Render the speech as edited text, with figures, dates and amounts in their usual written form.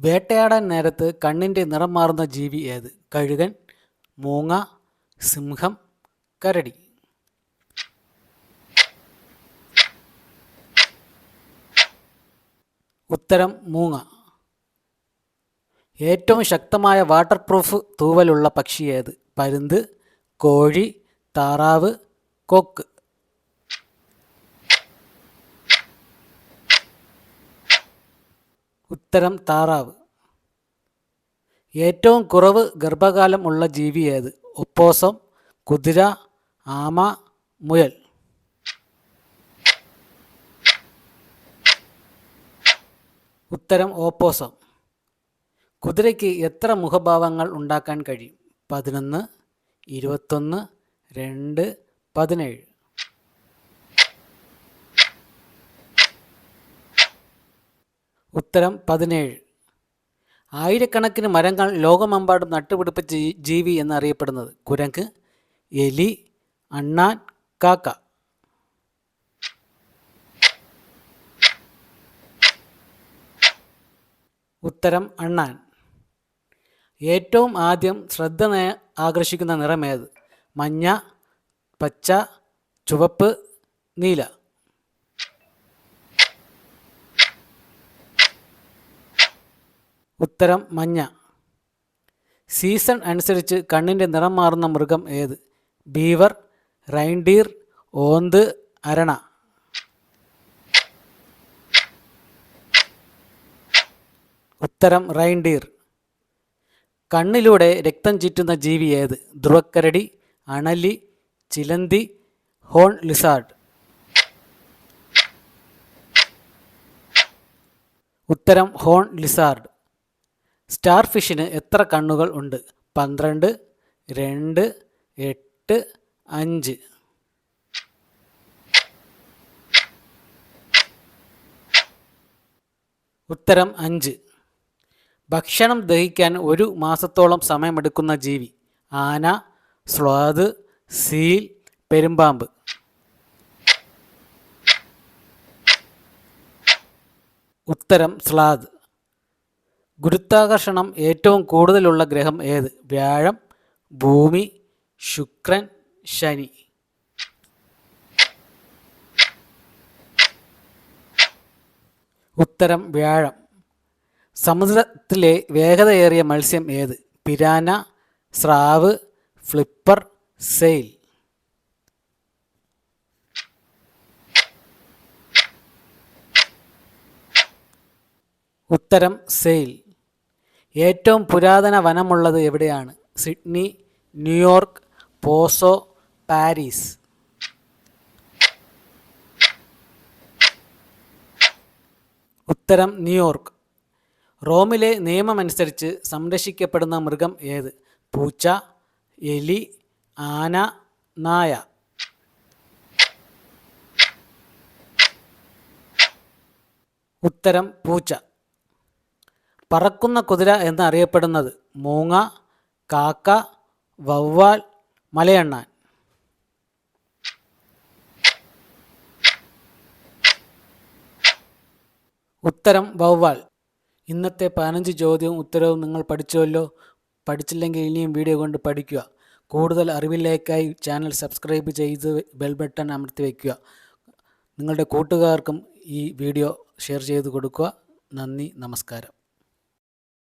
വേട്ടയാടാൻ നേരത്ത് കണ്ണിൻ്റെ നിറം മാറുന്ന ജീവി ഏത്? കഴുകൻ, മൂങ്ങ, സിംഹം, കരടി. ഉത്തരം മൂങ്ങ. ഏറ്റവും ശക്തമായ വാട്ടർ പ്രൂഫ് തൂവലുള്ള പക്ഷി ഏത്? പരുന്ത്, കോഴി, താറാവ്, കൊക്ക്. ഉത്തരം താറാവ്. ഏറ്റവും കുറവ് ഗർഭകാലം ഉള്ള ജീവി ഏത്? ഒപ്പോസം, കുതിര, ആമ, മുയൽ. ഉത്തരം ഓപ്പോസം. കുതിരയ്ക്ക് എത്ര മുഖഭാവങ്ങൾ ഉണ്ടാക്കാൻ കഴിയും? 11, 21, 2, 17. ഉത്തരം 17. ആയിരക്കണക്കിന് മരങ്ങൾ ലോകമെമ്പാടും നട്ടുപിടിപ്പിച്ച ജീവി എന്നറിയപ്പെടുന്നത്? കുരങ്ങ്, എലി, അണ്ണാൻ, കാക്ക. ഉത്തരം അണ്ണാൻ. ഏറ്റവും ആദ്യം ശ്രദ്ധ ആകർഷിക്കുന്ന നിറമേത്? മഞ്ഞ, പച്ച, ചുവപ്പ്, നീല. ഉത്തരം മഞ്ഞ. സീസൺ അനുസരിച്ച് കണ്ണിൻ്റെ നിറം മാറുന്ന മൃഗം ഏത്? ബീവർ, റൈൻഡീർ, ഓന്ത്, അരണ. ഉത്തരം റൈൻഡീർ. കണ്ണിലൂടെ രക്തം ചീറ്റുന്ന ജീവി ഏത്? ധ്രുവക്കരടി, അണലി, ചിലന്തി, ഹോൺ ലിസാർഡ്. ഉത്തരം ഹോൺ ലിസാർഡ്. സ്റ്റാർ ഫിഷിന് എത്ര കണ്ണുകൾ ഉണ്ട്? 12, 2, 8, 5. ഉത്തരം 5. ഭക്ഷണം ദഹിക്കാൻ 1 മാസത്തോളം സമയമെടുക്കുന്ന ജീവി? ആന, സ്ലോത്ത്, സീൽ, പെരുമ്പാമ്പ്. ഉത്തരം സ്ലാത്. ഗുരുത്വാകർഷണം ഏറ്റവും കൂടുതലുള്ള ഗ്രഹം ഏത്? വ്യാഴം, ഭൂമി, ശുക്രൻ, ശനി. ഉത്തരം വ്യാഴം. സമുദ്രത്തിലെ വേഗതയേറിയ മത്സ്യം ഏത്? പിരാന, സ്രാവ്, ഫ്ലിപ്പർ, സെയിൽ. ഉത്തരം സെയിൽ. ഏറ്റവും പുരാതന വനമുള്ളത് എവിടെയാണ്? Sydney, New York, പോസോ, Paris. ഉത്തരം ന്യൂയോർക്ക്. റോമിലെ നിയമമനുസരിച്ച് സംരക്ഷിക്കപ്പെടുന്ന മൃഗം ഏത്? പൂച്ച, എലി, ആന, നായ. ഉത്തരം പൂച്ച. പറക്കുന്ന കുതിര എന്നറിയപ്പെടുന്നത്? മൂങ്ങ, കാക്ക, വവ്വാൽ, മലയണ്ണാൻ. ഉത്തരം വവ്വാൽ. ഇന്നത്തെ 15 ചോദ്യവും ഉത്തരവും നിങ്ങൾ പഠിച്ചുവല്ലോ. പഠിച്ചില്ലെങ്കിൽ ഇനിയും വീഡിയോ കൊണ്ട് പഠിക്കുക. കൂടുതൽ അറിവിലേക്കായി ചാനൽ സബ്സ്ക്രൈബ് ചെയ്ത് ബെൽ ബട്ടൺ അമർത്തി വയ്ക്കുക. നിങ്ങളുടെ കൂട്ടുകാർക്കും ഈ വീഡിയോ ഷെയർ ചെയ്ത് കൊടുക്കുക. നന്ദി, നമസ്കാരം.